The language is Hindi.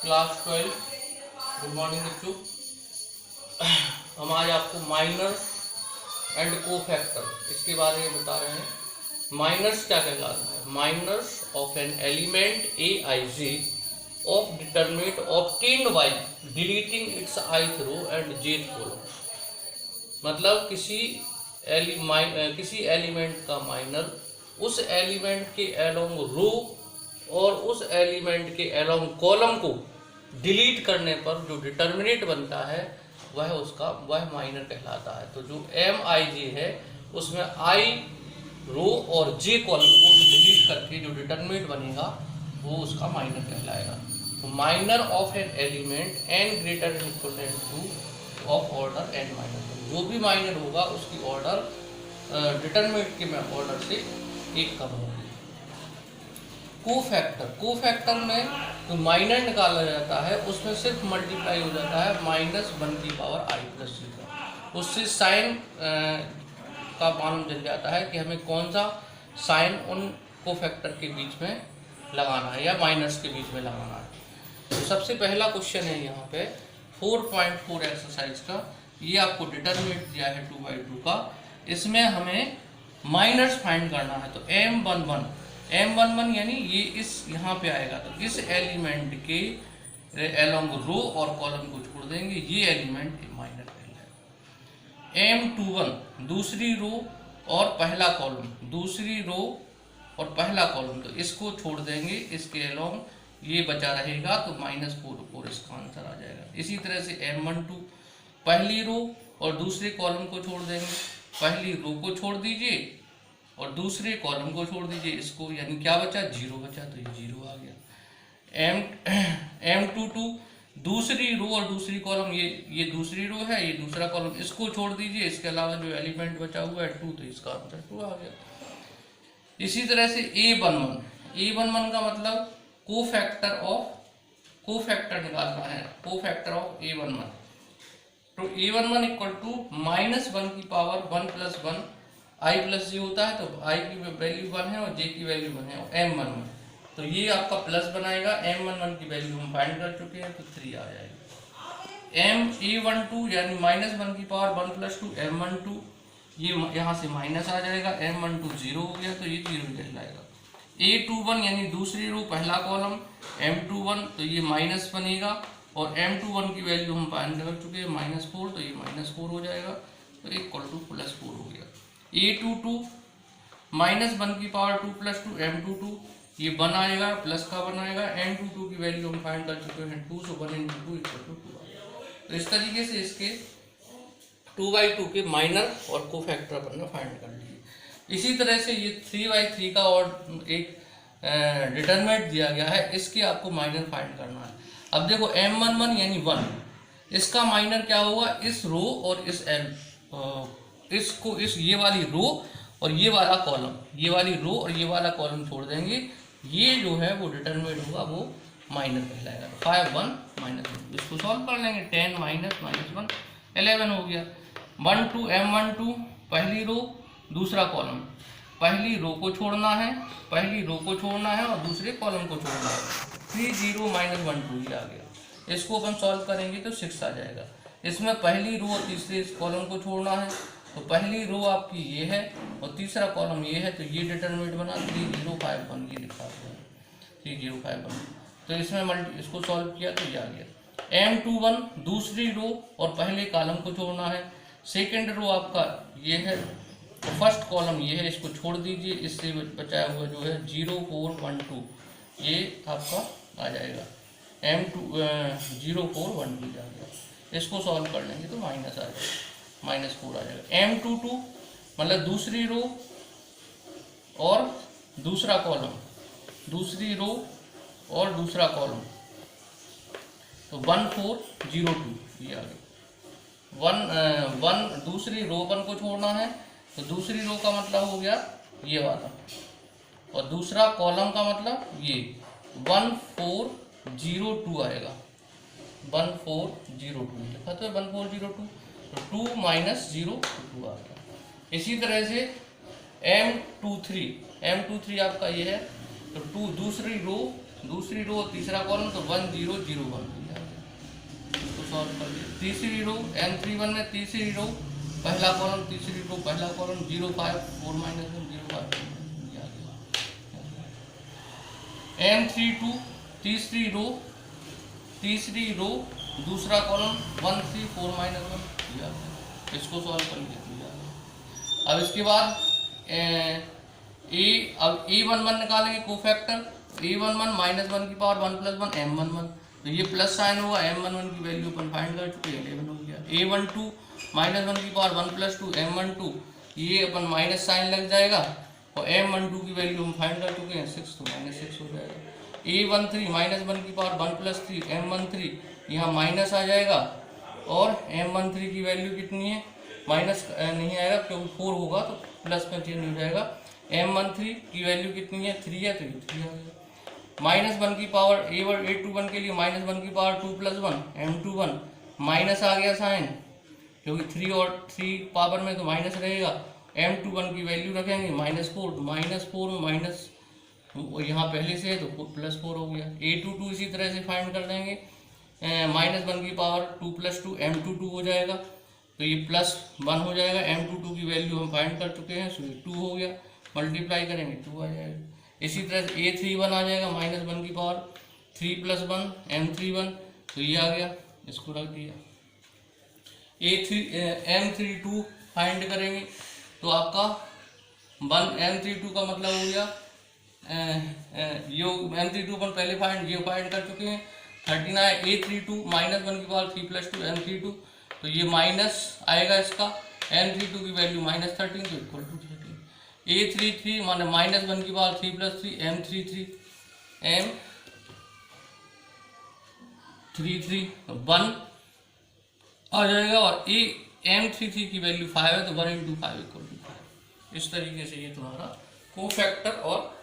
क्लास 12। गुड मॉर्निंग बच्चों। हम आज आपको माइनर एंड को फैक्टर इसके बारे में बता रहे हैं। माइनर्स क्या कहलाता है? Minors of an element a i j of determinant obtained by deleting its ith row and jth column. मतलब किसी एलिमेंट का माइनर उस एलिमेंट के एलोंग रो और उस एलिमेंट के एलोंग कॉलम को डिलीट करने पर जो डिटर्मिनेंट बनता है वह माइनर कहलाता है। तो जो एम आई जे है उसमें आई रो और जे कॉलम को डिलीट करके जो डिटर्मिनेंट बनेगा वो उसका माइनर कहलाएगा। तो minor of an element n greater n equal to of order n minus, जो भी माइनर होगा उसकी ऑर्डर डिटर्मिनेंट के ऑर्डर से एक कम होगी। कोफैक्टर में जो माइनर निकाला जाता है उसमें सिर्फ मल्टीप्लाई हो जाता है -1/i+c का। उससे साइन का मालूम चल जाता है कि हमें कौन सा साइन उन कोफैक्टर के बीच में लगाना है या माइनस के बीच में लगाना है। तो सबसे पहला क्वेश्चन है यहाँ पे 4.4 एक्सरसाइज का। ये आपको डिटर्मिनेंट दिया है 2/2 का। इसमें हमें माइनर्स फाइंड करना है। तो M11 यानी ये इस यहाँ पे आएगा, तो इस एलिमेंट के एलोंग रो और कॉलम को छोड़ देंगे, ये एलिमेंट माइनर कहलाएगा। M21 दूसरी रो और पहला कॉलम, दूसरी रो और पहला कॉलम, तो इसको छोड़ देंगे, इसके एलोंग ये बचा रहेगा, तो -4 इसका आंसर आ जाएगा। इसी तरह से M12 पहली रो और दूसरे कॉलम को छोड़ देंगे, पहली रो को छोड़ दीजिए और दूसरे कॉलम को छोड़ दीजिए, इसको यानी क्या बचा? 0 बचा, तो ये 0 आ गया। M22 दूसरी रो और दूसरी कॉलम, ये दूसरी रो है, ये दूसरा कॉलम, इसको छोड़ दीजिए, इसके अलावा जो एलिमेंट बचा हुआ है 2, तो इसका आंसर 2 आ गया। इसी तरह से A11 का मतलब कोफैक्टर निकालना है, कोफैक्टर ऑफ A11। तो A11 इक्वल टू -1 + 1 i+j होता है, तो i की वैल्यू 1 है और j की वैल्यू 1 है, M11, तो ये आपका प्लस बनाएगा। M11 की वैल्यू हम फाइंड कर चुके हैं, तो 3 आ जाएगा। A12 यानी -1 + 2 M12, ये यहाँ से माइनस आ जाएगा, M12 0 हो गया, तो ये 0 कहलाएगा। A21 यानी दूसरी रो पहला कॉलम M21, तो ये माइनस बनेगा और M21 की वैल्यू हम फाइंड कर चुके हैं -4, तो ये -4 हो जाएगा, तो इक्वल टू +4 हो गया। A22 -1 + 2 M22, ये 1 आएगा, प्लस का 1 आएगा। M22 की वैल्यू हम फाइंड कर चुके हैं 2, सो 1 × 2 = 2। तो इस तरीके से इसके 2/2 के माइनर और कोफैक्टर अपन फाइंड कर लिए। इसी तरह से ये 3/3 का और एक डिटरमिनेंट दिया गया है, इसके आपको माइनर फाइंड करना है। अब देखो M11 यानी 1, इसका माइनर क्या होगा? इस रो और ये वाली रो और ये वाला कॉलम, ये वाली रो और ये वाला कॉलम छोड़ देंगे, ये जो है वो डिटरमिनेंट होगा, वो माइनर कहलाएगा। 5 1 -1, इसको सॉल्व कर लेंगे। 10 - -1 11 हो गया। 12 M12 पहली रो दूसरा कॉलम, पहली रो को छोड़ना है, पहली रो को छोड़ना है और दूसरे कॉलम को छोड़ना है। 3 0 -1 2 आ गया। इसको अपन सॉल्व करेंगे तो 6 आ जाएगा। इसमें पहली रो और तीसरे कॉलम को छोड़ना है, तो पहली रो आपकी ये है और तीसरा कॉलम ये है, तो ये डिटरमिनेंट बना 3 0 5 1, ये लिखा हुआ है 3 0 5 1। तो इसमें इसको सॉल्व किया तो ये आ गया। M21 दूसरी रो और पहले कॉलम को छोड़ना है, सेकेंड रो आपका ये है, तो फर्स्ट कॉलम ये है, इसको छोड़ दीजिए, इससे बचाया हुआ जो है 0 4 1 2, ये आपका आ जाएगा। M0 4 1 2 आ गया। इसको सॉल्व कर लेंगे तो माइनस आ जाएगा, -4 आ जाएगा। M22 मतलब दूसरी रो और दूसरा कॉलम, दूसरी रो और दूसरा कॉलम, तो 1 4 0 2 ये आ गया। 1 दूसरी रो 1 को छोड़ना है, तो दूसरी रो का मतलब हो गया ये वाला, और दूसरा कॉलम का मतलब ये 1 4 0 2 आएगा। 1 4 0 2 लिखा तो 1 4 0 2, तो 2 - 0 2 आ गया। इसी तरह से M23 आपका ये है, तो 2 दूसरी रो दूसरी रो तीसरा कॉलम तो 1 0 0 1 इसको सॉल्व कर दिया। तीसरी रो M31 में तीसरी रो पहला कॉलम तीसरी रो पहला कॉलम 0 5 4 -1 0 5 M32 तीसरी रो दूसरा कॉलम 1 3 4 -1 इसको सॉल्व कर लिया। अब इसके बाद अब A11 निकालेंगे कोफैक्टर A11 -1 की पावर 1 + 1 M11 तो ये प्लस साइन होगा M11 की वैल्यू अपन फाइंड कर चुके हैं 11 हो गया। A12 -1 की पावर 1 + 2 M12 ये अपन माइनस साइन लग जाएगा और M12 की वैल्यू हम फाइंड कर चुके हैं 6 तो -6 हो जाएगा। A13 -1 की पावर 1 + 3 M13 यहाँ माइनस आ जाएगा और M13 की वैल्यू कितनी है माइनस नहीं आएगा क्योंकि 4 होगा तो प्लस में चेंज हो जाएगा। M13 की वैल्यू कितनी है 3 है तो 3 आ गया। -1 की पावर A21 के लिए -1 की पावर 2 + 1 M21 माइनस आ गया साइन क्योंकि 3 और 3 पावर में तो माइनस रहेगा। M21 की वैल्यू रखेंगे -4 -4 में माइनस यहाँ पहले से है तो +4 हो गया। A22 इसी तरह से फाइंड कर देंगे -1 की पावर 2 + 2 M22 हो जाएगा तो ये +1 हो जाएगा। M22 की वैल्यू हम फाइंड कर चुके हैं सो ये 2 हो गया मल्टीप्लाई करेंगे 2 आ जाएगा। इसी तरह से A31 आ जाएगा -1 की पावर 3 + 1 M31 तो ये आ गया इसको रख दिया। M32 फाइंड करेंगे तो आपका M32 का मतलब हो गया ये M32 अपन पहले फाइंड कर चुके हैं 39 A32 -1 की पावर 3 + 2 M32 तो ये माइनस आएगा इसका M32 की वैल्यू -13 तो इक्वल टू 13। A33 माने -1 की पावर 3 + 3 M33 1 आ जाएगा और M33 की वैल्यू 5 है तो 1 × 5 = 5। इस तरीके से ये तुम्हारा कोफैक्टर और